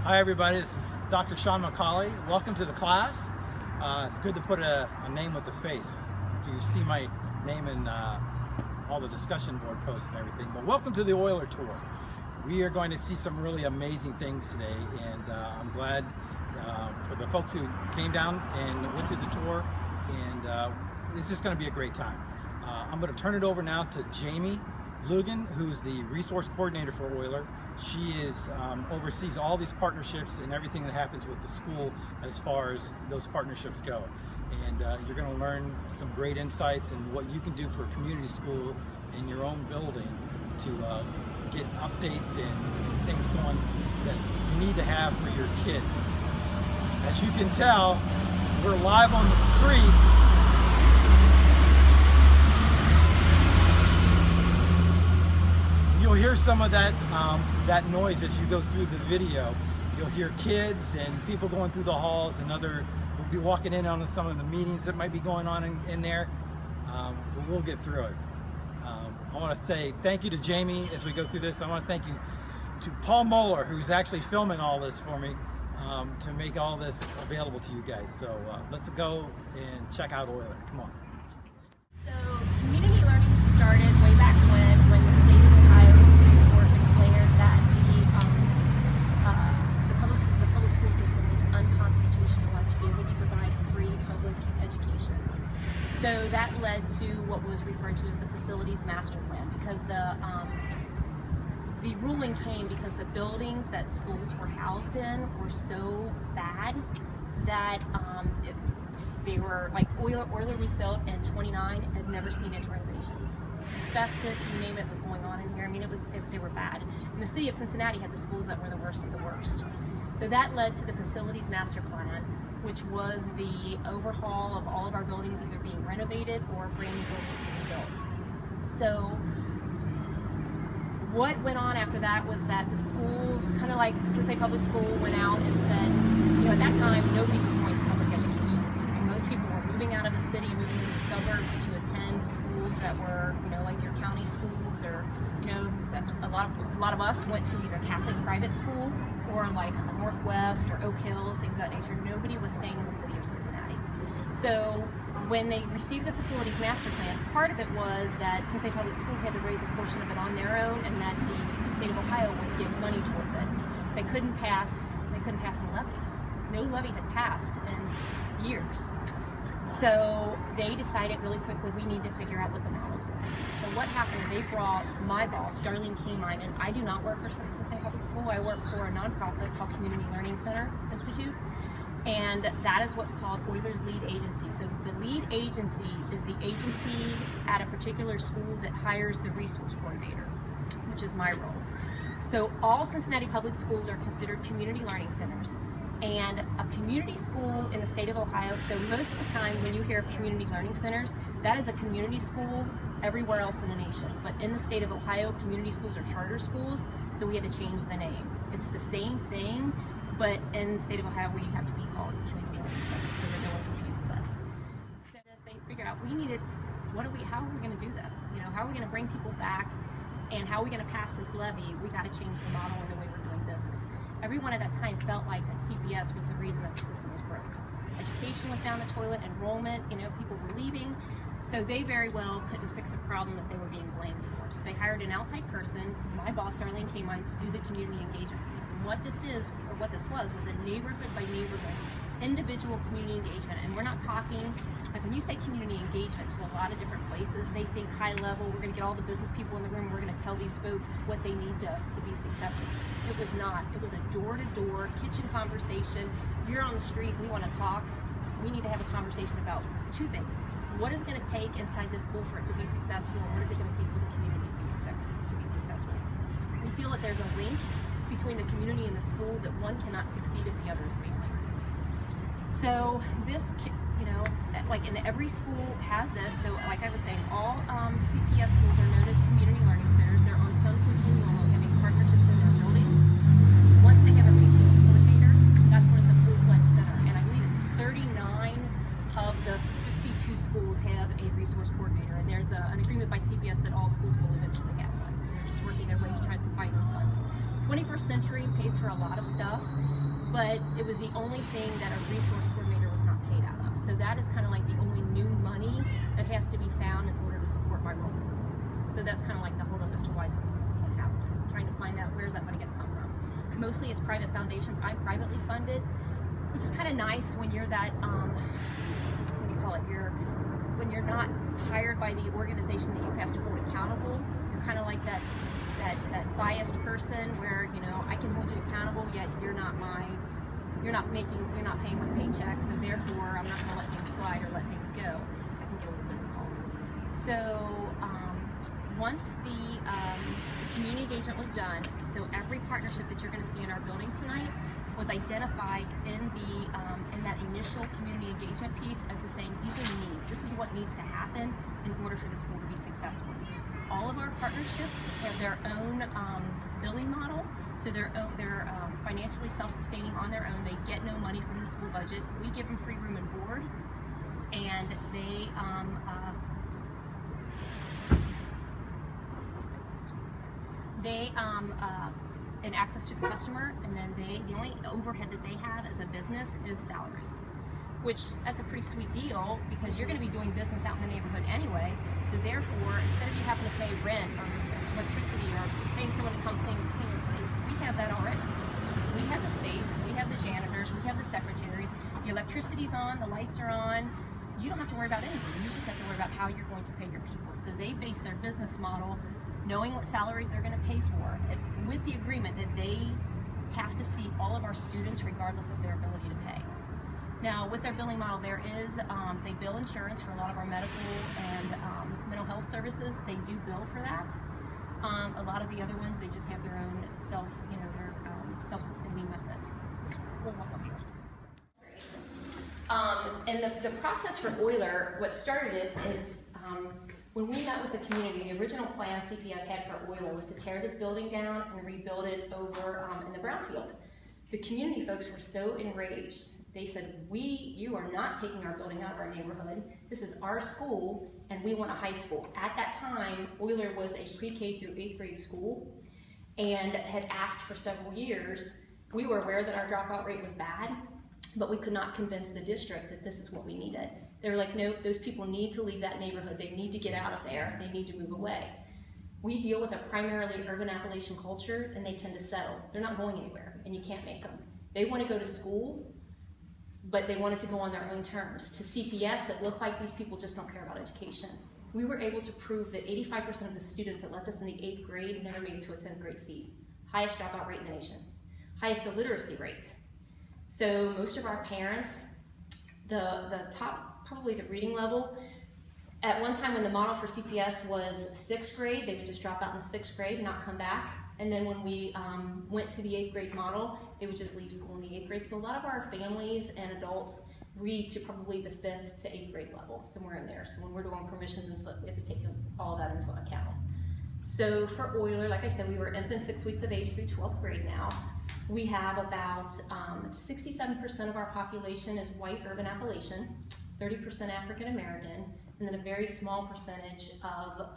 Hi everybody, this is Dr. Sean McCauley. Welcome to the class. It's good to put a name with a face. You see my name in all the discussion board posts and everything. But welcome to the Oyler tour. We are going to see some really amazing things today, and I'm glad for the folks who came down and went through the tour, and it's just going to be a great time. I'm going to turn it over now to Jamie Lugan, who's the resource coordinator for Oyler. She is oversees all these partnerships and everything that happens with the school as far as those partnerships go. And you're going to learn some great insights and what you can do for a community school in your own building to get updates and things going that you need to have for your kids. As you can tell, we're live on the street. You'll hear some of that that noise as you go through the video. You'll hear kids and people going through the halls, and we'll be walking in on some of the meetings that might be going on in there. But we'll get through it. I want to say thank you to Jamie as we go through this. I want to thank you to Paul Moeller, who's actually filming all this for me to make all this available to you guys. So let's go and check out Oyler. Come on. So community learning started way back when the state of Ohio Supreme Court declared that the public school system was unconstitutional as to be able to provide free public education. So that led to what was referred to as the facilities master plan, because the ruling came because the buildings that schools were housed in were so bad that they were like Oyler was built in '29, had never seen any renovations. Asbestos, you name it, was going on in here. I mean, they were bad. And the city of Cincinnati had the schools that were the worst of the worst. So that led to the facilities master plan, which was the overhaul of all of our buildings either being renovated or brand new buildings being built. So what went on after that was that the schools, kind of like the Cincinnati Public School, went out and said, you know, at that time nobody was going to public education. Most people were moving out of the city, moving into the suburbs to attend schools that were, you know, like your county schools, or, you know, that's a lot of us went to either Catholic private school or like Northwest or Oak Hills, things of that nature. Nobody was staying in the city of Cincinnati. So when they received the facilities master plan, part of it was that Cincinnati Public School had to raise a portion of it on their own, and that the state of Ohio would give money towards it. They couldn't pass any levies. No levy had passed in years. So they decided really quickly, we need to figure out what the model is going to be. So what happened, they brought my boss, Darlene Kemine, and I do not work for Cincinnati Public School. I work for a nonprofit called Community Learning Center Institute, and that is what's called Oyler's lead agency. So the lead agency is the agency at a particular school that hires the resource coordinator, which is my role. So all Cincinnati Public Schools are considered community learning centers. And a community school in the state of Ohio, so most of the time when you hear of community learning centers, that is a community school everywhere else in the nation. But in the state of Ohio, community schools are charter schools, so we had to change the name. It's the same thing, but in the state of Ohio, we have to be called community learning centers so that no one confuses us. So as they figured out, how are we going to do this? You know, how are we going to bring people back, and how are we going to pass this levy? We got to change the model and the way we're doing business. Everyone at that time felt like that CPS was the reason that the system was broke. Education was down the toilet, enrollment, you know, people were leaving, so they very well couldn't fix a problem that they were being blamed for. So they hired an outside person, my boss Darlene Kemine, to do the community engagement piece. And what this was a neighborhood by neighborhood, individual community engagement. And we're not talking, like when you say community engagement to a lot of different places, they think high level, we're gonna get all the business people in the room, we're gonna tell these folks what they need to be successful. It was not. It was a door-to-door kitchen conversation. You're on the street, we wanna talk. We need to have a conversation about two things. What is it gonna take inside this school for it to be successful, and what is it gonna take for the community to be successful? We feel that there's a link between the community and the school, that one cannot succeed if the other is failing. So this, you know, like in every school has this. So like I was saying, all CPS schools are known as community learning centers. They're on some continuum of having partnerships in their building. Once they have a resource coordinator, that's when it's a full-fledged center. And I believe it's 39 of the 52 schools have a resource coordinator. And there's an agreement by CPS that all schools will eventually have one. They're just working their way to try to find one. 21st century elementary pays for a lot of stuff, but it was the only thing that a resource coordinator was not paid out of. So that is kind of like the only new money that has to be found in order to support my role. So that's kind of like the holdup as to why some schools won't have it. Trying to find out where's that money going to come from. Mostly it's private foundations. I'm privately funded, which is kind of nice when you're that, what do you call it? When you're not hired by the organization that you have to hold accountable. You're kind of like that biased person where, you know, I can hold you accountable, yet you're not paying my paycheck, so therefore I'm not going to let things slide or let things go. I can get a little difficult. So once the community engagement was done, so every partnership that you're going to see in our building tonight was identified in that initial community engagement piece as the saying, these are the needs. This is what needs to happen in order for the school to be successful. All of our partnerships have their own billing model, so they're financially self-sustaining on their own. They get no money from the school budget. We give them free room and board, and they and access to the customer, and then the only overhead that they have as a business is salaries, which that's a pretty sweet deal because you're going to be doing business out in the neighborhood anyway. So therefore, instead of you having to pay rent or electricity or paying someone to come clean your place, we have that already. We have the space, we have the janitors, we have the secretaries, the electricity's on, the lights are on. You don't have to worry about anything. You just have to worry about how you're going to pay your people. So they base their business model knowing what salaries they're going to pay for, with the agreement that they have to see all of our students regardless of their ability to pay. Now, with their billing model, there is, they bill insurance for a lot of our medical and mental health services. They do bill for that. A lot of the other ones, they just have their own self-sustaining methods. And the process for Oyler, what started it is, when we met with the community, the original plan CPS had for Oyler was to tear this building down and rebuild it over in the brownfield. The community folks were so enraged. They said, you are not taking our building out of our neighborhood. This is our school, and we want a high school. At that time, Oyler was a pre-K through 8th grade school and had asked for several years. We were aware that our dropout rate was bad, but we could not convince the district that this is what we needed. They were like, no, those people need to leave that neighborhood. They need to get out of there. They need to move away. We deal with a primarily urban Appalachian culture, and they tend to settle. They're not going anywhere, and you can't make them. They want to go to school, but they wanted to go on their own terms. To CPS, it looked like these people just don't care about education. We were able to prove that 85% of the students that left us in the 8th grade never made it to a 10th grade seat. Highest dropout rate in the nation. Highest illiteracy rate. So most of our parents, the top, probably the reading level, at one time when the model for CPS was 6th grade, they would just drop out in 6th grade and not come back. And then when we went to the 8th grade model, they would just leave school in the 8th grade. So a lot of our families and adults read to probably the 5th to 8th grade level, somewhere in there. So when we're doing permissions and stuff, we have to take all of that into account. So for Oyler, like I said, we were infant 6 weeks of age through 12th grade now. We have about 67% of our population is white urban Appalachian, 30% African American, and then a very small percentage of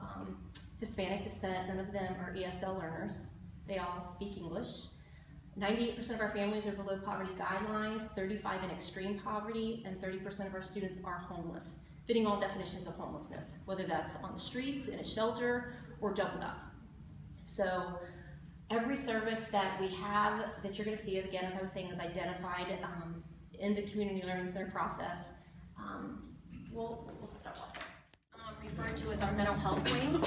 Hispanic descent. None of them are ESL learners. They all speak English. 98% of our families are below poverty guidelines, 35% in extreme poverty, and 30% of our students are homeless, fitting all definitions of homelessness, whether that's on the streets, in a shelter, or doubled up. So every service that we have that you're going to see, again, as I was saying, is identified in the community learning center process. We'll start with referred to as our mental health wing.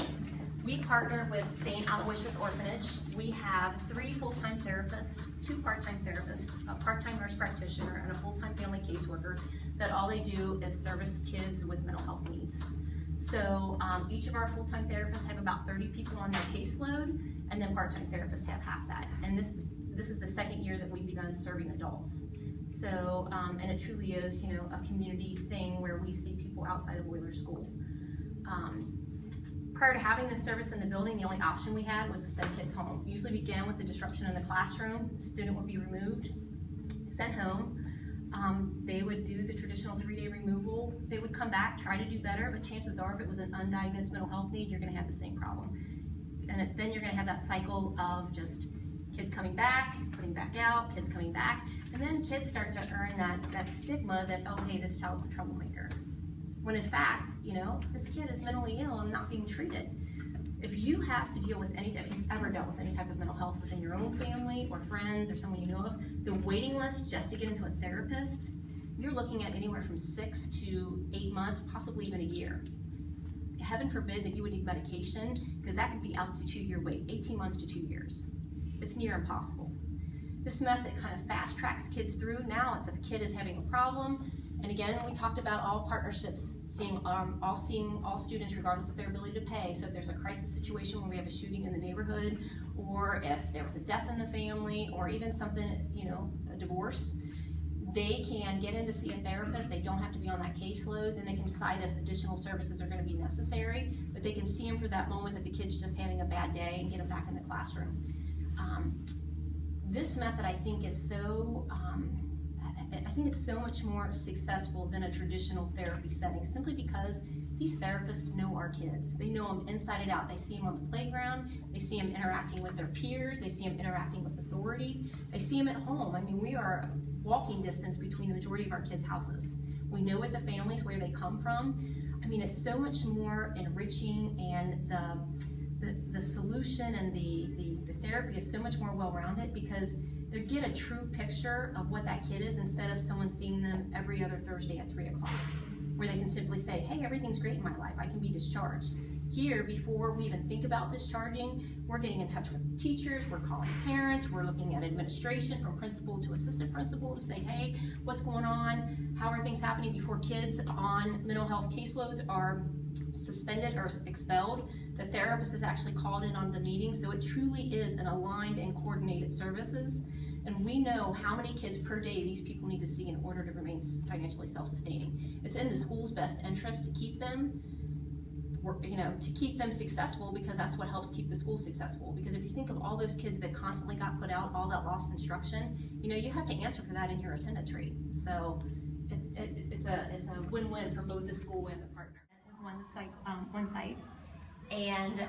We partner with St. Aloysius Orphanage. We have 3 full-time therapists, 2 part-time therapists, a part-time nurse practitioner, and a full-time family caseworker that all they do is service kids with mental health needs. So each of our full-time therapists have about 30 people on their caseload, and then part-time therapists have half that. And this is the 2nd year that we've begun serving adults. So, and it truly is, you know, a community thing where we see people outside of Oyler School. Prior to having this service in the building, the only option we had was to send kids home. Usually began with the disruption in the classroom. The student would be removed, sent home. They would do the traditional 3-day removal. They would come back, try to do better, but chances are if it was an undiagnosed mental health need, you're gonna have the same problem. And then you're gonna have that cycle of just Kids coming back, putting back out, kids coming back, and then kids start to earn that stigma that, oh, hey, this child's a troublemaker. When in fact, this kid is mentally ill and not being treated. If you have to deal with if you've ever dealt with any type of mental health within your own family or friends or someone you know of, the waiting list just to get into a therapist, you're looking at anywhere from 6 to 8 months, possibly even a year. Heaven forbid that you would need medication, because that could be up to 2-year wait, 18 months to 2 years. It's near impossible. This method kind of fast tracks kids through. Now it's if a kid is having a problem, and again, we talked about all partnerships, seeing all students regardless of their ability to pay. So if there's a crisis situation where we have a shooting in the neighborhood, or if there was a death in the family, or even something, a divorce, they can get in to see a therapist. They don't have to be on that caseload. Then they can decide if additional services are going to be necessary, but they can see them for that moment that the kid's just having a bad day and get them back in the classroom. This method, I think, is so it's so much more successful than a traditional therapy setting, simply because these therapists know our kids. They know them inside and out. They see them on the playground. They see them interacting with their peers. They see them interacting with authority. They see them at home. I mean, we are walking distance between the majority of our kids' houses. We know what the families, where they come from. I mean, it's so much more enriching, and the solution and the therapy is so much more well-rounded, because they get a true picture of what that kid is, instead of someone seeing them every other Thursday at 3 o'clock, where they can simply say, hey, everything's great in my life, I can be discharged. Here, before we even think about discharging, we're getting in touch with teachers, we're calling parents, we're looking at administration, from principal to assistant principal, to say, hey, what's going on? How are things happening, before kids on mental health caseloads are suspended or expelled. The therapist is actually called in on the meeting, so it truly is an aligned and coordinated services. And we know how many kids per day these people need to see in order to remain financially self-sustaining. It's in the school's best interest to keep them, successful, because that's what helps keep the school successful. Because if you think of all those kids that constantly got put out, all that lost instruction, you have to answer for that in your attendance rate. So it's a win-win for both the school and the partner. With one site, and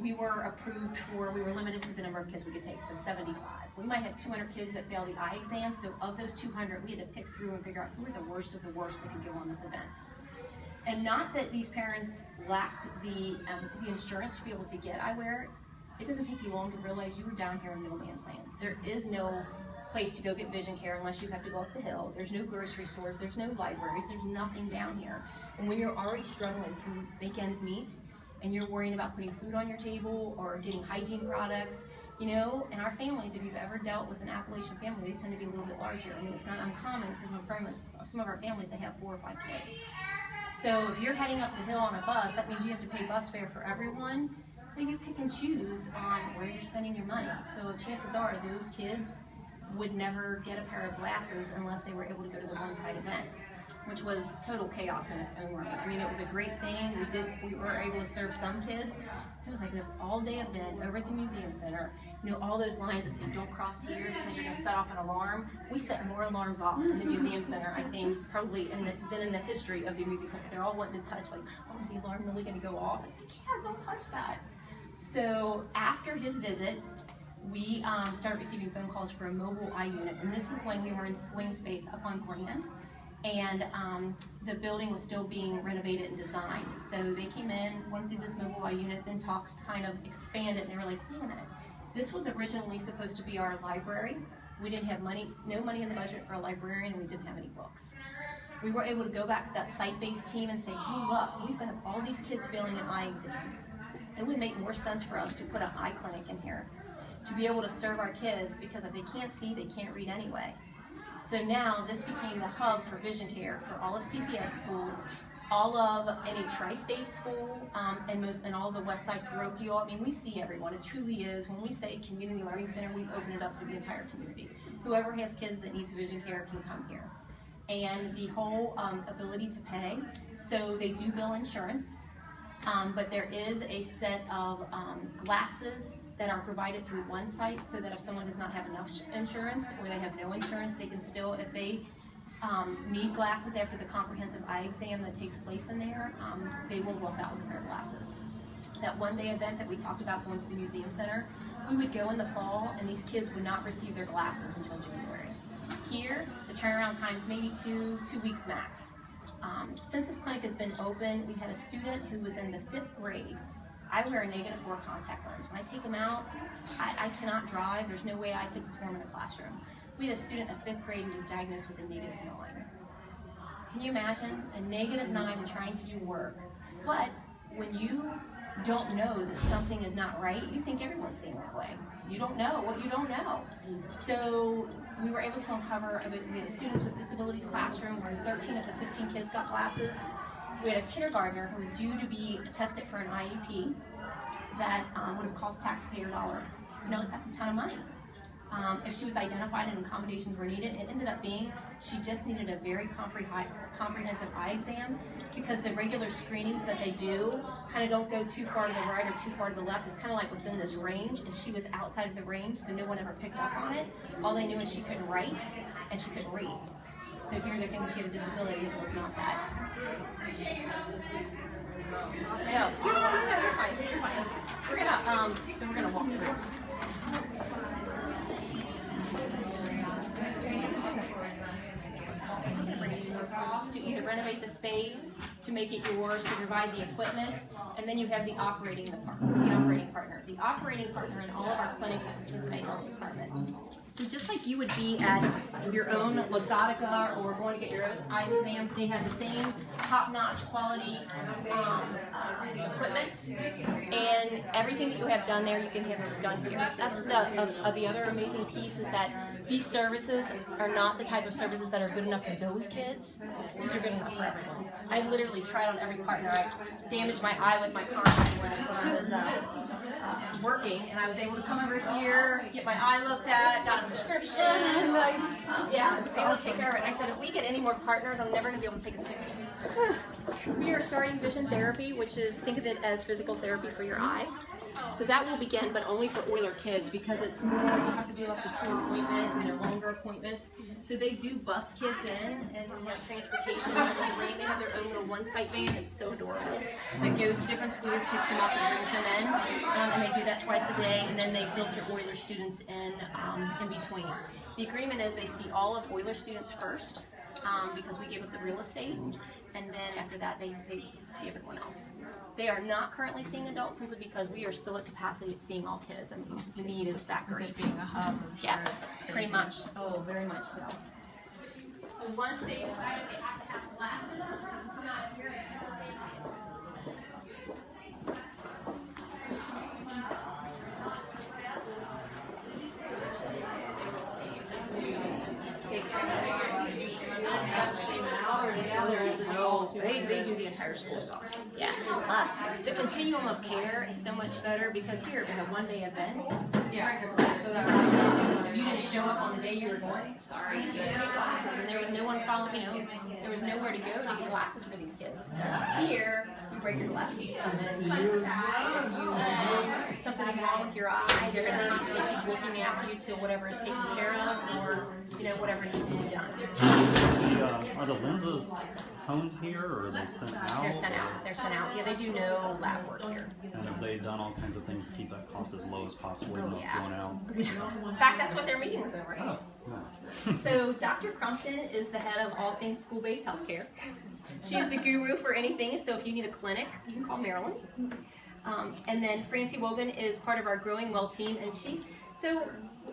we were limited to the number of kids we could take, so 75. We might have 200 kids that fail the eye exam, so of those 200, we had to pick through and figure out who were the worst of the worst that could go on this event. And not that these parents lacked the insurance to be able to get eyewear. It doesn't take you long to realize you were down here in no man's land. There is no place to go get vision care unless you have to go up the hill. There's no grocery stores, there's no libraries, there's nothing down here. And when you're already struggling to make ends meet, and you're worrying about putting food on your table or getting hygiene products, in our families, if you've ever dealt with an Appalachian family, they tend to be a little bit larger. I mean, it's not uncommon for some of our families to have 4 or 5 kids. So if you're heading up the hill on a bus, that means you have to pay bus fare for everyone. So you pick and choose on where you're spending your money. So chances are those kids would never get a pair of glasses unless they were able to go to the one-site event, which was total chaos in its own right. I mean, it was a great thing. We were able to serve some kids. It was like this all-day event over at the museum center. All those lines that say don't cross here because you're going to set off an alarm. We set more alarms off in the museum center, I think, probably than in the history of the museum center. They're all wanting to touch, like, oh, is the alarm really going to go off? It's like, yeah, don't touch that. So after his visit, we started receiving phone calls for a mobile eye unit, and this is when we were in swing space up on Grand, and the building was still being renovated and designed. So they came in, wanted to do this mobile eye unit, then talks kind of expanded, and they were like, wait a minute, this was originally supposed to be our library. We didn't have no money in the budget for a librarian, and we didn't have any books. We were able to go back to that site-based team and say, hey, look, we've got all these kids failing an eye exam. It would make more sense for us to put an eye clinic in here to be able to serve our kids, because if they can't see, they can't read anyway. So now this became the hub for vision care for all of CPS schools, all of any tri-state school, and all the west side parochial. I mean, we see everyone. It truly is. When we say community learning center, we open it up to the entire community. Whoever has kids that needs vision care can come here. And the whole ability to pay, so they do bill insurance, but there is a set of glasses that are provided through one site, so that if someone does not have enough insurance or they have no insurance, they can still, if they need glasses after the comprehensive eye exam that takes place in there, they will walk out with a pair of glasses. That one-day event that we talked about going to the museum center, We would go in the fall, and these kids would not receive their glasses until January. Here, the turnaround time is maybe two weeks max. Since this clinic has been open, we had a student who was in the 5th grade. I wear a -4 contact lens. When I take them out, I cannot drive. There's no way I could perform in a classroom. We had a student in 5th grade who was diagnosed with a -9. Can you imagine a -9 trying to do work? But when you don't know that something is not right, you think everyone's seeing that way. You don't know what you don't know. So we were able to uncover, we had students with disabilities classroom where 13 of the 15 kids got glasses. We had a kindergartner who was due to be tested for an IEP that would have cost taxpayer dollar. You know, that's a ton of money. If she was identified and accommodations were needed, it ended up being she just needed a very comprehensive eye exam, because the regular screenings that they do kind of don't go too far to the right or too far to the left. It's kind of like within this range, and she was outside of the range, so no one ever picked up on it. All they knew is she couldn't write and she couldn't read. So here they're thinking she had a disability, and it was not that. No, you're fine. We're gonna walk through. To either renovate the space, to make it yours, to provide the equipment, and then you have the operating partner. The operating partner in all of our clinics is the Cincinnati Health Department. So just like you would be at your own Luxottica or going to get your own eye exam, they have the same top-notch quality equipment, and everything that you have done there, you can have done here. That's the other amazing piece, is that these services are not the type of services that are good enough for those kids. These are good enough for everyone. I literally tried on every partner. I damaged my eye with my contact lens when I was working, and I was able to come over here, get my eye looked at, got a prescription. Nice. Yeah, I was able to take care of it. I said, if we get any more partners, I'm never going to be able to take a sick leave. We are starting vision therapy, which is, think of it as physical therapy for your eye. So that will begin, but only for Oyler kids, because it's more, you have to do up to 2 appointments, and they're longer appointments. So they do bus kids in, and we have transportation. They have their own little one-site van. It's so adorable. That goes to different schools, picks them up, and brings them in. And they do that twice a day, and then they filter Oyler students in between. The agreement is they see all of Oyler students first, because we give up the real estate, and then after that they see everyone else. They are not currently seeing adults, simply because we are still at capacity at seeing all kids. I mean, the need is that great. Being a hub, yeah, pretty much. Oh, very much so. So once they decide they have to have glasses, come out here. They do the entire school. It's awesome. Yeah. Plus, the continuum of care is so much better, because here it was a one-day event. Yeah. So that if you didn't show up on the day you were going, sorry, you didn't get glasses, and there was no one following. You know, there was nowhere to go to get glasses for these kids. Here, you break your glasses, you come in. Something's wrong with your eye. They're going to keep looking after you till whatever is taken care of, or whatever needs to be done. Are the lenses honed here, or are they sent out? They're sent out. They're sent out. Yeah, they do no lab work here. And have they done all kinds of things to keep that cost as low as possible, even though it's going out? In fact, that's what their meeting was over. Oh, nice. So Dr. Crumpton is the head of all things school-based healthcare. She's the guru for anything. So if you need a clinic, you can call Marilyn. And then Francie Wogan is part of our Growing Well team, and so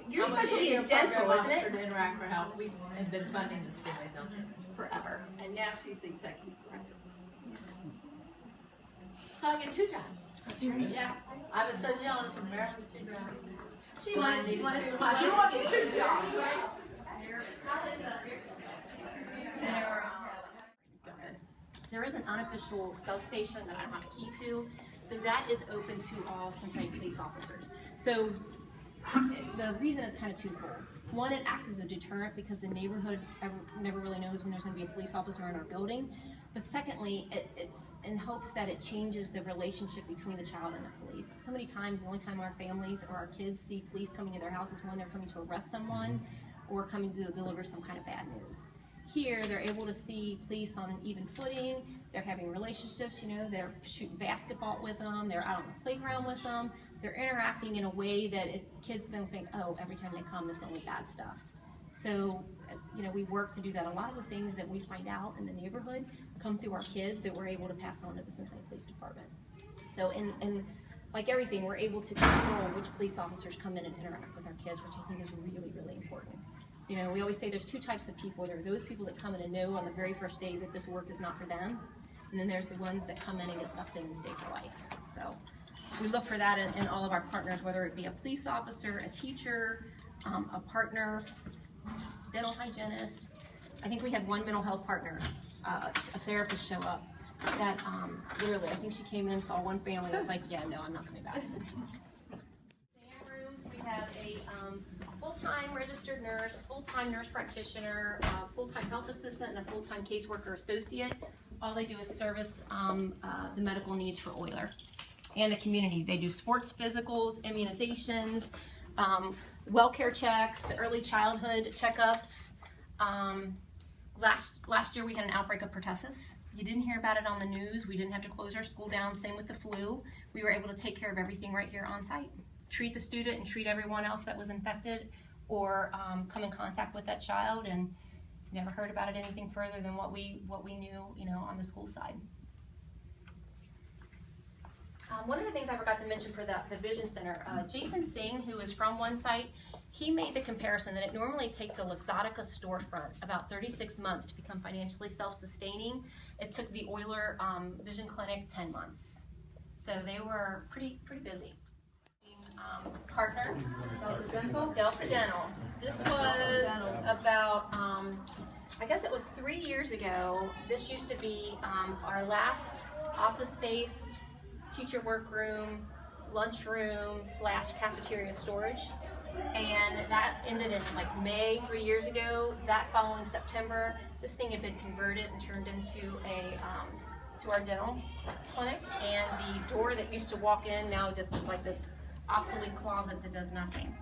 your specialty is dental, isn't it? To Interact for Health. We have been funding the school-based health forever. And now she's the executive director. So I get 2 jobs. That's right. Yeah. I was so jealous of Marilyn's 2 jobs. She wanted 2 jobs, right? There is an unofficial substation that I don't have a key to, so that is open to all Cincinnati police officers. So the reason is kind of twofold. One, it acts as a deterrent, because the neighborhood never really knows when there's going to be a police officer in our building. But secondly, it's in hopes that it changes the relationship between the child and the police. So many times, the only time our families or our kids see police coming to their house is when they're coming to arrest someone or coming to deliver some kind of bad news. Here, they're able to see police on an even footing. They're having relationships, they're shooting basketball with them, they're out on the playground with them. they're interacting in a way that kids don't think, oh, every time they come, it's only bad stuff. So, you know, we work to do that. A lot of the things that we find out in the neighborhood come through our kids that we're able to pass on to the Cincinnati Police Department. So, and like everything, we're able to control which police officers come in and interact with our kids, which I think is really, really important. You know, we always say there's two types of people. There are those people that come in and know on the very first day that this work is not for them. And then there's the ones that come in and get sucked in and stay for life. So we look for that in all of our partners, whether it be a police officer, a teacher, a partner, dental hygienist. I think we had one mental health partner, a therapist show up that literally, I think she came in, saw one family, and was like, yeah, no, I'm not coming back. Exam rooms, we have a full-time registered nurse, full-time nurse practitioner, full-time health assistant, and a full-time caseworker associate. All they do is service the medical needs for Oyler and the community. They do sports physicals, immunizations, well care checks, early childhood checkups. Last year we had an outbreak of pertussis. You didn't hear about it on the news. We didn't have to close our school down. Same with the flu. We were able to take care of everything right here on site. Treat the student and treat everyone else that was infected or come in contact with that child, and never heard about it anything further than what we knew, you know, on the school side. One of the things I forgot to mention for the Vision Center, Jason Singh, who is from one site, he made the comparison that it normally takes a Luxottica storefront about 36 months to become financially self-sustaining. It took the Oyler Vision Clinic 10 months. So they were pretty busy. Partner, Delta Dental. This was about, I guess it was 3 years ago. This used to be our last office space, teacher workroom, lunchroom / cafeteria storage. And that ended in like May 3 years ago. That following September, this thing had been converted and turned into a to our dental clinic. And the door that used to walk in now just is like this obsolete closet that does nothing.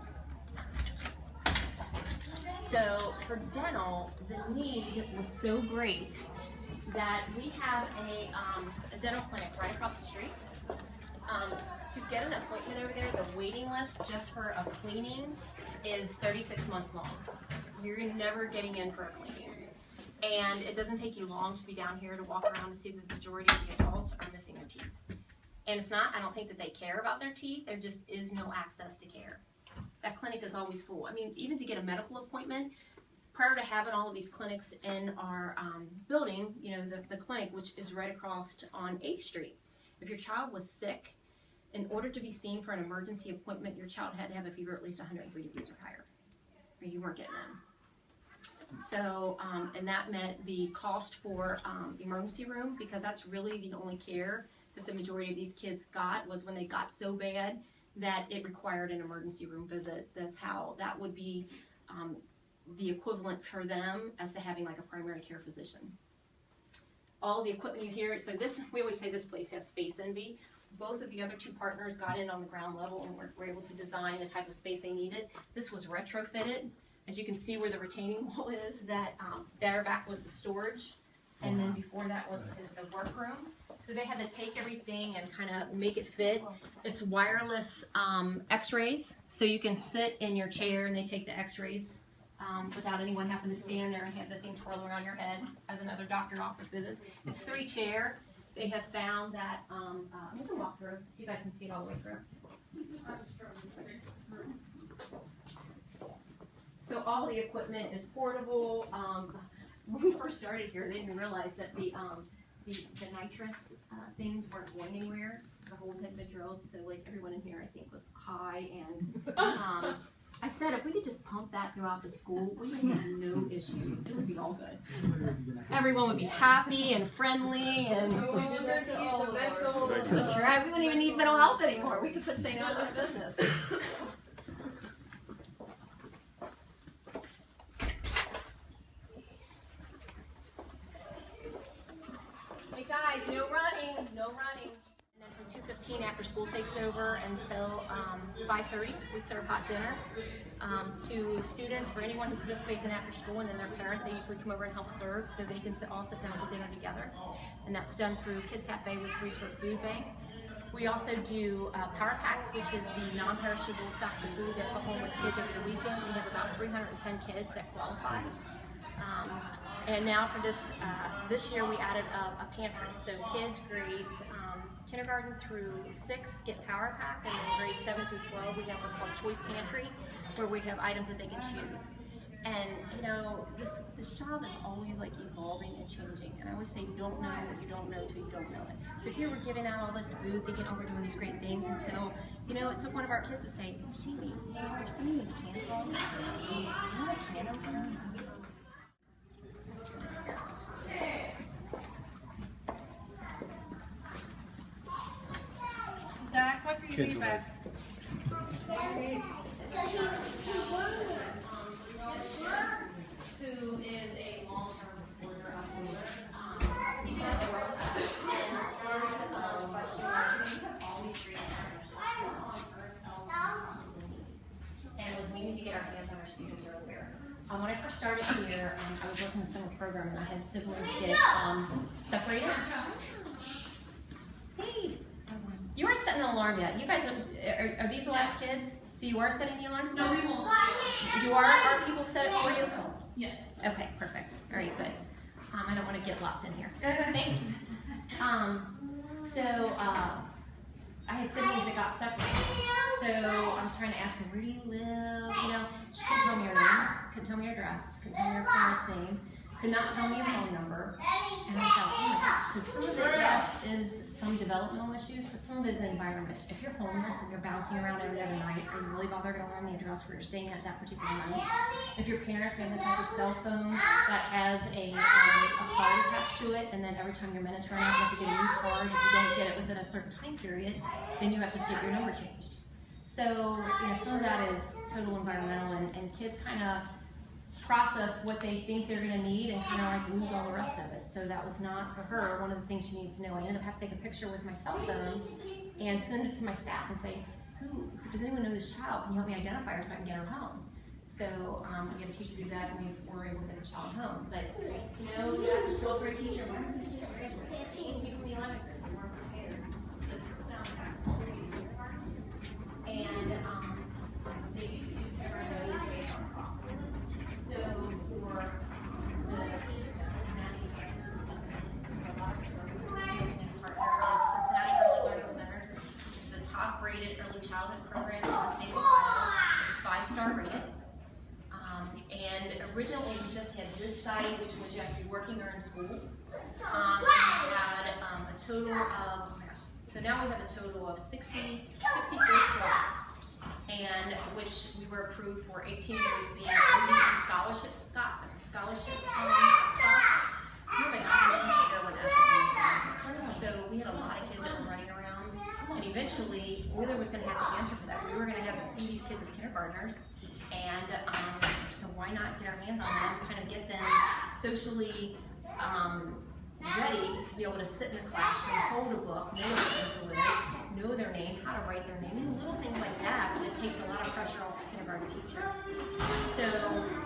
So for dental, the need was so great that we have a dental clinic right across the street. To get an appointment over there, the waiting list just for a cleaning is 36 months long. You're never getting in for a cleaning. And it doesn't take you long to be down here to walk around to see that the majority of the adults are missing their teeth. And it's not, I don't think that they care about their teeth, there just is no access to care. That clinic is always full. I mean, even to get a medical appointment, prior to having all of these clinics in our building, you know, the clinic, which is right across on 8th Street, if your child was sick, in order to be seen for an emergency appointment, your child had to have a fever at least 103 degrees or higher, or you weren't getting in. So, and that meant the cost for emergency room, because that's really the only care that the majority of these kids got, was when they got so bad that it required an emergency room visit. That's how that would be the equivalent for them as to having like a primary care physician. All the equipment you hear, so this, we always say this place has space envy. Both of the other two partners got in on the ground level and were able to design the type of space they needed. This was retrofitted. As you can see where the retaining wall is, that there back was the storage, and then before that is the workroom. So they had to take everything and kind of make it fit. It's wireless x-rays, so you can sit in your chair and they take the x-rays without anyone having to stand there and have the thing twirl around your head as another doctor office visits. It's 3-chair. They have found that, I'm going to walk through so you guys can see it all the way through. So all the equipment is portable. When we first started here, they didn't realize that the nitrous things weren't going anywhere. The holes had been drilled, so like everyone in here I think was high, and I said if we could just pump that throughout the school, we would have no issues. It would be all good. Everyone would be happy and friendly, and that's right. We wouldn't even need mental health anymore. We could say no to our business. Hey guys, no running, no running. And then from 2:15 after school takes over until 5:30, we serve hot dinner to students, for anyone who participates in after school, and then their parents. They usually come over and help serve, so they can all sit down for dinner together. And that's done through Kids Cafe with Free Store Food Bank. We also do Power Packs, which is the non-perishable sacks of food that go home with kids over the weekend. We have about 310 kids that qualify. And now for this year we added a pantry. So kids grades kindergarten through 6 get Power Pack, and then grades 7 through 12 we have what's called Choice Pantry, where we have items that they can choose. And you know, this job is always like evolving and changing. And I always say, you don't know what you don't know till you don't know it. So here we're giving out all this food, thinking, oh, we're doing these great things, until, you know, it took one of our kids to say, Miss Jamie, you know, you're sending these cans home. Do you have a can opener? Zach, what do you need back? Who is a long-term supporter of Oyler. He did a tour with us, and first question was, always read and was needing to get our hands on our students earlier. When I first started here, I was working in the summer program, and I had siblings get separated. Hey, you aren't setting an alarm yet. You guys, are these the last kids? So you are setting the alarm? No, we won't. Do our people set it for you? Yes. Okay, perfect. All right, good. I don't want to get locked in here. Thanks. I had siblings that got separated. So I was trying to ask her, where do you live? You know, she couldn't tell me her name, couldn't tell me her address, couldn't tell me her parents' name, could not tell me a phone number. And I thought, oh my gosh, so some of it, yes, is some developmental issues, but some of it is the environment. If you're homeless and you're bouncing around every other night, are you really bothered to learn the address where you're staying at that particular night? If your parents have the type of cell phone that has a card attached to it, and then every time your minutes run out, you have to get a new card. If you don't get it within a certain time period, then you have to get your number changed. So, you know, some of that is total environmental, and kids kind of process what they think they're going to need and kind of like lose all the rest of it. So that was not for her one of the things she needed to know. I ended up having to take a picture with my cell phone and send it to my staff and say, does anyone know this child? Can you help me identify her so I can get her home? So we had a teacher do that, and we were able to get the child home. But you know, as a 12th grade teacher, why does this kid graduate? 15 people in the 11th grade, we weren't prepared. So trickle down back to kindergarten. And they used to do kindergarten based on crossing. So for the district of Cincinnati, we have a lot of suburbs. Our partner is Cincinnati Early Learning Centers, which is the top-rated early childhood program in the state of Ohio. It's 5-star rated. And originally we just had this site, which was you have to be working or in school. And we had a total of, oh my gosh, so now we have a total of 64 slots, and which we were approved for 18 of those being scholarship spots. So we had a lot of kids that were running around, and eventually Oyler was going to have to answer for that. We were going to have to see these kids as kindergartners, and so why not get our hands on them, kind of get them socially ready to be able to sit in the classroom, hold a book, know what a pencil is, know their name, how to write their name, and little things like that that takes a lot of pressure off the kindergarten teacher. So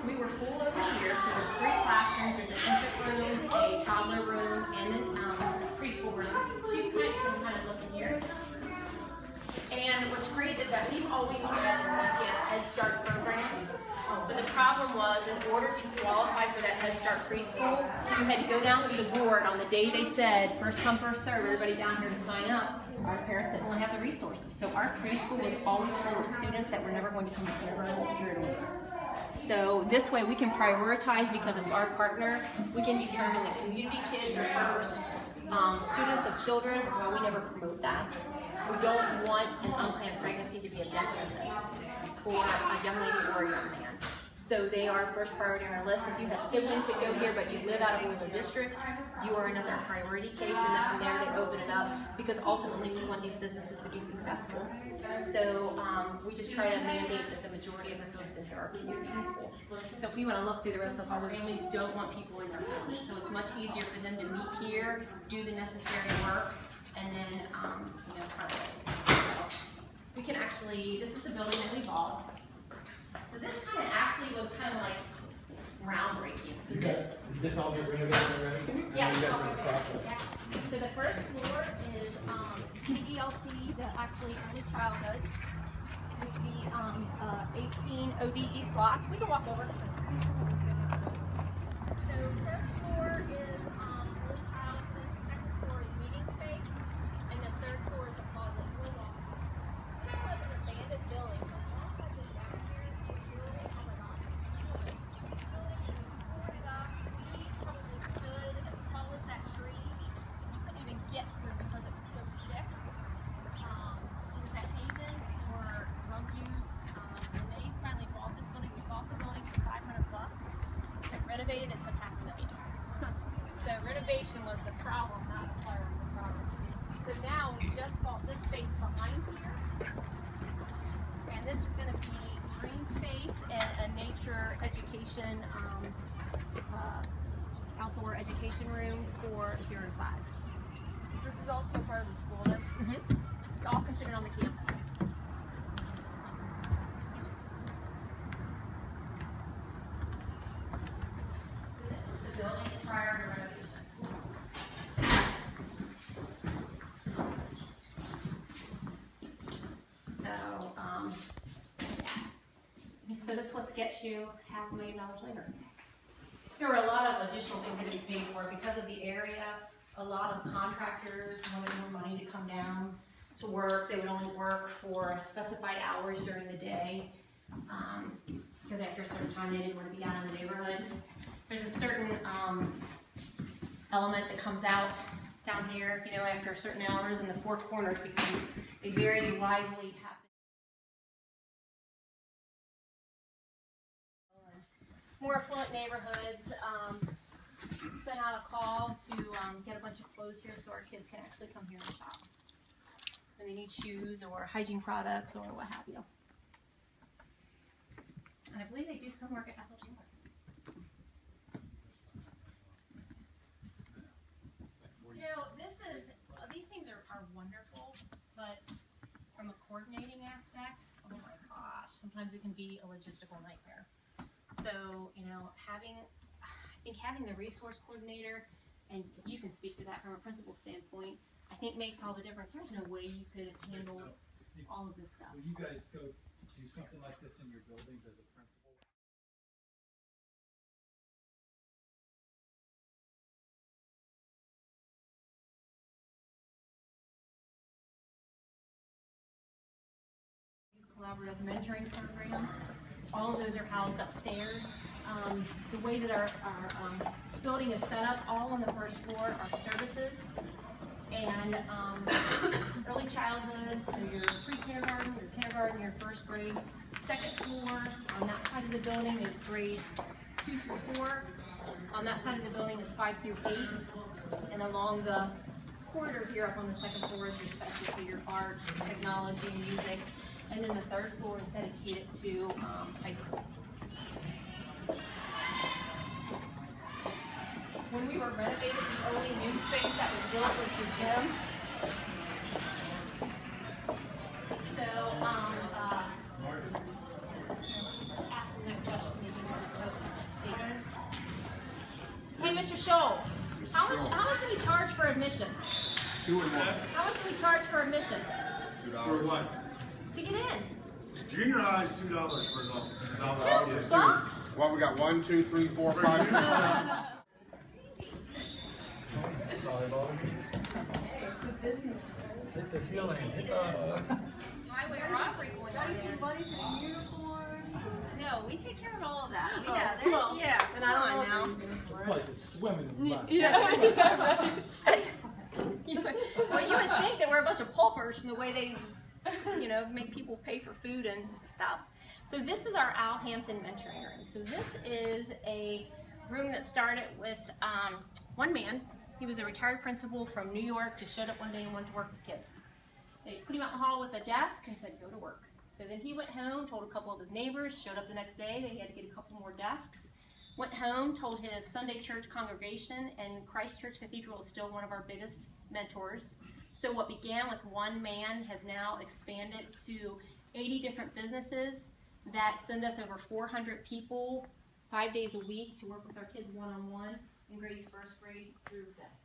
we were full over here, so there's 3 classrooms. There's an infant room, a toddler room, and a preschool room. So you guys can kind of look in here. And what's great is that we've always had the CPS Head Start program, but the problem was, in order to qualify for that Head Start preschool, you had to go down to the board on the day they said, first come, first serve, everybody down here to sign up. Our parents didn't really have the resources, so our preschool was always full of students that were never going to come to kindergarten here at Oyler. So this way we can prioritize, because it's our partner, we can determine that community kids are first, students of children, well, we never promote that. We don't want an unplanned pregnancy to be a death sentence for a young lady or a young man. So they are first priority on our list. If you have siblings that go here but you live out of Oyler districts, you are another priority case, and then from there they open it up, because ultimately we want these businesses to be successful. So we just try to mandate that the majority of the folks in here are community people. So if we want to look through the rest of our families, don't want people in their homes. So it's much easier for them to meet here, do the necessary work, and then you know, try things. So we can actually, this is the building that we bought. So this kind of actually was kind of like groundbreaking. So this all get renovated already? Yeah. You guys are in the process. So the first floor is the ELC, the actually early childhood, with the 18 ODE slots. We can walk over. So first floor is early childhood, second floor is meeting space, and the third floor is the closet. This was an abandoned building. So once I've been down here, it's really, oh my gosh. This building was boarded up. We probably stood as tall as that tree. You couldn't even get through because it was so thick. It was at Haven for drug use, and they finally bought this building. We bought the building for $500. Renovated it, took $500,000. So renovation was the problem, not acquiring the property. So now we just bought this space behind here, and this is going to be green space and a nature education, outdoor education room for 0 to 5. So this is all still part of the school. It's all considered on the campus. Building prior to renovation. So this what gets you $500,000 later. There were a lot of additional things that had to be paid for because of the area. A lot of contractors wanted more money to come down to work. They would only work for specified hours during the day because after a certain time they didn't want to be out in the neighborhood. There's a certain element that comes out down here, you know, after certain hours, and the four corners become a very lively, happy. More affluent neighborhoods sent out a call to get a bunch of clothes here so our kids can actually come here and shop. When they need shoes or hygiene products or what have you. And I believe they do some work at Apple Junior. You know, these things are wonderful, but from a coordinating aspect, oh my gosh, sometimes it can be a logistical nightmare. So, you know, I think having the resource coordinator, and you can speak to that from a principal standpoint, I think makes all the difference. There's no way you could handle all of this stuff. Will you guys go do something like this in your buildings as a principal? Collaborative mentoring program. All of those are housed upstairs. The way that our building is set up, all on the first floor are services and early childhood, so your pre-kindergarten, your kindergarten, your first grade. Second floor on that side of the building is grades 2 through 4. On that side of the building is 5 through 8. And along the corridor here up on the second floor is your specialty, your art, technology, and music. And then the third floor is dedicated to high school. When we were renovated, the only new space that was built was the gym. So, let's ask him that question. Hey, Mr. Scholl, how much do we charge for admission? 2 and 1. How much do we charge for admission? $2. For what? To get in. Junior high is $2 for adults. $2? Well, we got 1, 2, 3, 4, 5, 6, 7. Hit the ceiling. Highway robbery going on there. No, we take care of all of that. But I don't know. This place is swimming in blood. Well, you would think that we're a bunch of paupers from the way they, you know, make people pay for food and stuff. So this is our Al Hampton mentoring room. So this is a room that started with one man. He was a retired principal from New York, just showed up one day and wanted to work with kids. They put him out in the hall with a desk and said, go to work. So then he went home, told a couple of his neighbors, showed up the next day, that he had to get a couple more desks. Went home, told his Sunday church congregation, and Christ Church Cathedral is still one of our biggest mentors. So what began with one man has now expanded to 80 different businesses that send us over 400 people 5 days a week to work with our kids one-on-one in grades 1st grade through 5th.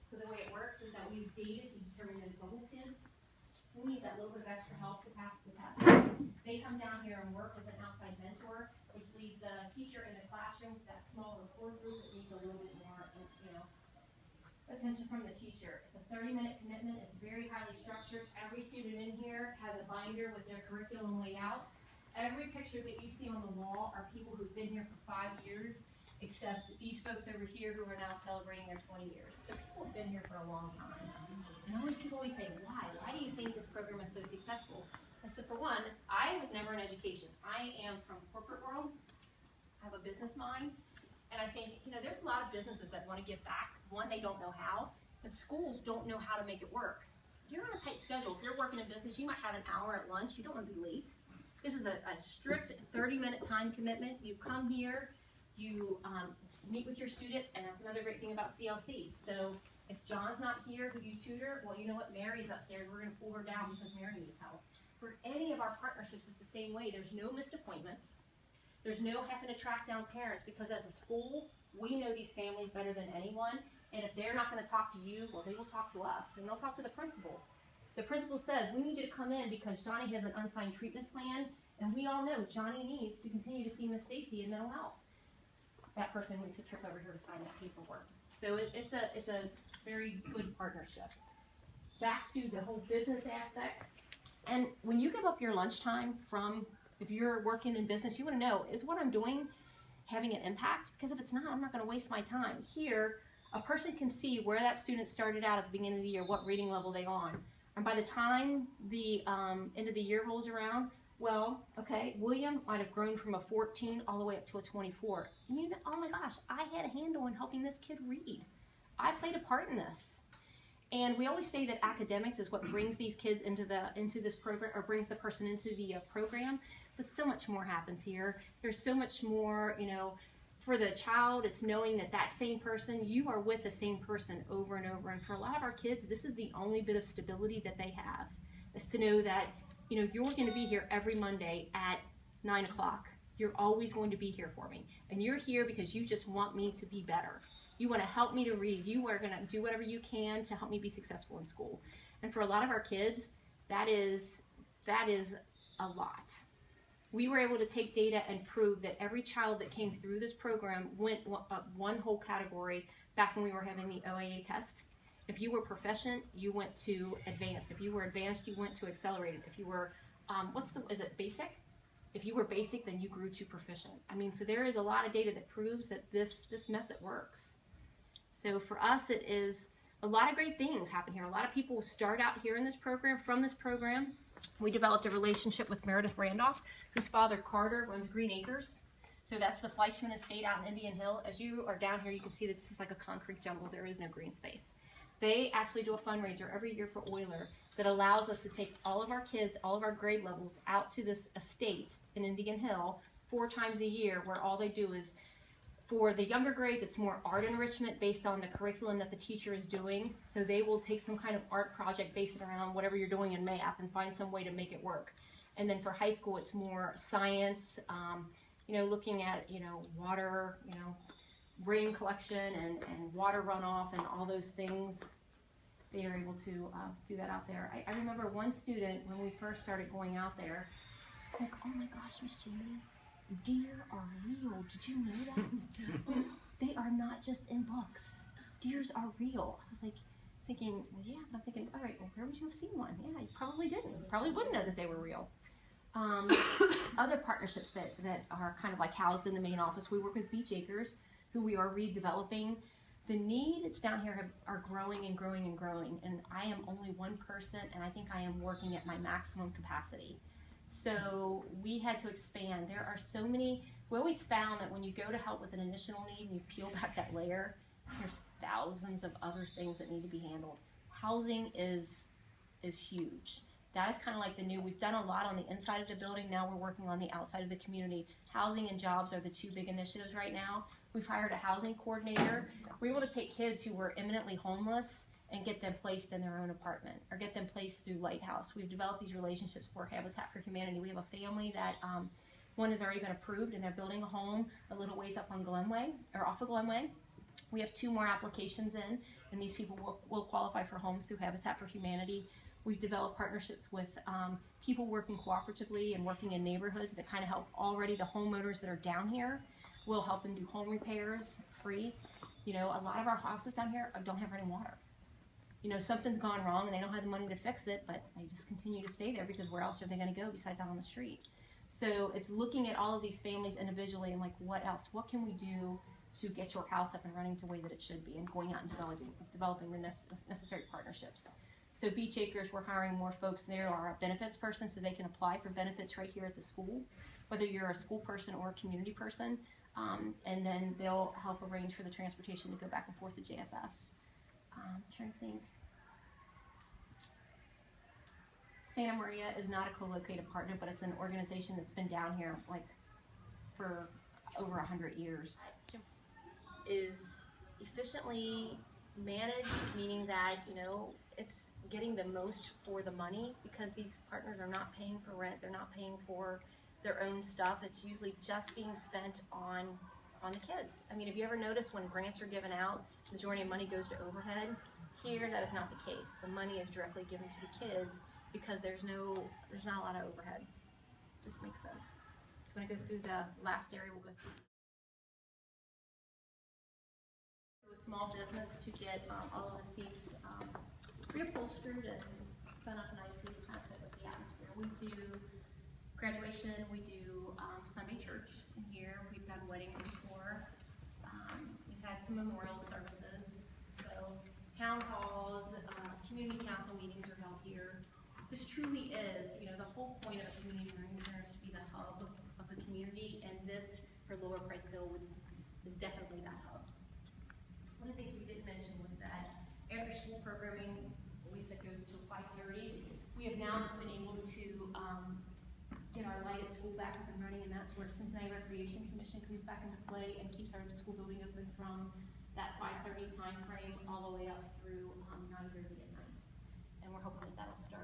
So the way it works is that we use data to determine those bubble kids who need that little bit of extra help to pass the test. They come down here and work with an outside mentor, which leaves the teacher in the classroom with that smaller core group that needs a little bit more, attention from the teacher. It's a 30-minute commitment. It's very highly structured. Every student in here has a binder with their curriculum laid out. Every picture that you see on the wall are people who've been here for 5 years, except these folks over here who are now celebrating their 20 years. So people have been here for a long time. And people always say, why? Why do you think this program is so successful? I said, for one, I was never in education. I am from corporate world. I have a business mind. And I think, there's a lot of businesses that want to give back. One, they don't know how, but schools don't know how to make it work. You're on a tight schedule. If you're working in business, you might have an hour at lunch. You don't want to be late. This is a strict 30-minute time commitment. You come here, you meet with your student, and that's another great thing about CLC. So if John's not here, who you tutor, well, you know what? Mary's upstairs. We're going to pull her down because Mary needs help. For any of our partnerships, it's the same way. There's no missed appointments. There's no having to track down parents, because as a school, we know these families better than anyone, and if they're not going to talk to you, well, they will talk to us, and they'll talk to the principal. The principal says, we need you to come in because Johnny has an unsigned treatment plan, and we all know Johnny needs to continue to see Miss Stacy in mental health. That person makes a trip over here to sign that paperwork. So it's a very good partnership. Back to the whole business aspect, and when you give up your lunchtime if you're working in business, you want to know, is what I'm doing having an impact? Because if it's not, I'm not going to waste my time. Here, a person can see where that student started out at the beginning of the year, what reading level they're on. And by the time the end of the year rolls around, well, okay, William might have grown from a 14 all the way up to a 24. And oh my gosh, I had a handle on helping this kid read. I played a part in this. And we always say that academics is what brings these kids into this program, or brings the person into the program, but so much more happens here. There's so much more, for the child, it's knowing that that same person, you are with the same person over and over. And for a lot of our kids, this is the only bit of stability that they have, is to know that, you're going to be here every Monday at 9 o'clock. You're always going to be here for me. And you're here because you just want me to be better. You want to help me to read. You are going to do whatever you can to help me be successful in school. And for a lot of our kids, that is a lot. We were able to take data and prove that every child that came through this program went up one whole category back when we were having the OAA test. If you were proficient, you went to advanced. If you were advanced, you went to accelerated. If you were, is it basic? If you were basic, then you grew to proficient. So there is a lot of data that proves that this method works. So for us, it is a lot of great things happen here. A lot of people start out here in this program. From this program, we developed a relationship with Meredith Randolph, whose father, Carter, runs Green Acres. So that's the Fleischman Estate out in Indian Hill. As you are down here, you can see that this is like a concrete jungle. There is no green space. They actually do a fundraiser every year for Oyler that allows us to take all of our kids, all of our grade levels, out to this estate in Indian Hill 4 times a year, where all they do is, for the younger grades, it's more art enrichment based on the curriculum that the teacher is doing. So they will take some kind of art project based around whatever you're doing in math and find some way to make it work. And then for high school, it's more science, looking at, water, rain collection and water runoff and all those things. They are able to do that out there. I remember one student, when we first started going out there, was like, oh my gosh, Miss Jamie, deer are real. Did you know that? They are not just in books. Deers are real. I was like thinking, well, yeah, but I'm thinking, all right, well, where would you have seen one? Yeah, you probably didn't. You probably wouldn't know that they were real. Other partnerships that are kind of like housed in the main office, we work with Beach Acres, who we are redeveloping. The needs down here are growing and growing and growing, and I am only one person, and I think I am working at my maximum capacity. So we had to expand. There are so many, we always found that when you go to help with an initial need and you peel back that layer, there's thousands of other things that need to be handled. Housing is huge. That is kind of like the new, we've done a lot on the inside of the building, now we're working on the outside of the community. Housing and jobs are the 2 big initiatives right now. We've hired a housing coordinator. We're able to take kids who were imminently homeless and get them placed in their own apartment, or get them placed through Lighthouse. We've developed these relationships for Habitat for Humanity. We have a family that one has already been approved, and they're building a home a little ways up on Glenway, or off of Glenway. We have 2 more applications in, and these people will qualify for homes through Habitat for Humanity. We've developed partnerships with people working cooperatively and working in neighborhoods that kind of help already the homeowners that are down here. We'll help them do home repairs free. You know, a lot of our houses down here don't have running water. You know, something's gone wrong and they don't have the money to fix it, but they just continue to stay there because where else are they going to go besides out on the street? So it's looking at all of these families individually and like, what else? What can we do to get your house up and running to the way that it should be, and going out and developing the necessary partnerships. So Beach Acres, we're hiring more folks there, or a benefits person, so they can apply for benefits right here at the school, whether you're a school person or a community person, and then they'll help arrange for the transportation to go back and forth to JFS. I'm trying to think. Santa Maria is not a co-located partner, but it's an organization that's been down here like for over 100 years. Is efficiently managed, meaning that, you know, it's getting the most for the money, because these partners are not paying for rent, they're not paying for their own stuff. It's usually just being spent on the kids. I mean, have you ever noticed when grants are given out, the majority of money goes to overhead? Here, that is not the case. The money is directly given to the kids because there's not a lot of overhead. Just makes sense. So I'm going to go through the last area. We'll go through a small business to get all of the seats reupholstered and done up nicely to kind of fit with the atmosphere. We do graduation, we do Sunday church in here. We've done weddings before. We've had some memorial services. So town halls, community council meetings are held here. This truly is, you know, the whole point of a community learning center is to be the hub of the community, and this for Lower Price Hill is definitely that hub. One of the things we didn't mention was that after school programming, we said goes till 5:30. We have now just been able to get our light at school back up and running, and that's where Cincinnati Recreation Commission comes back into play and keeps our school building open from that 5:30 time frame all the way up through 9:30 at night. And we're hoping that that'll start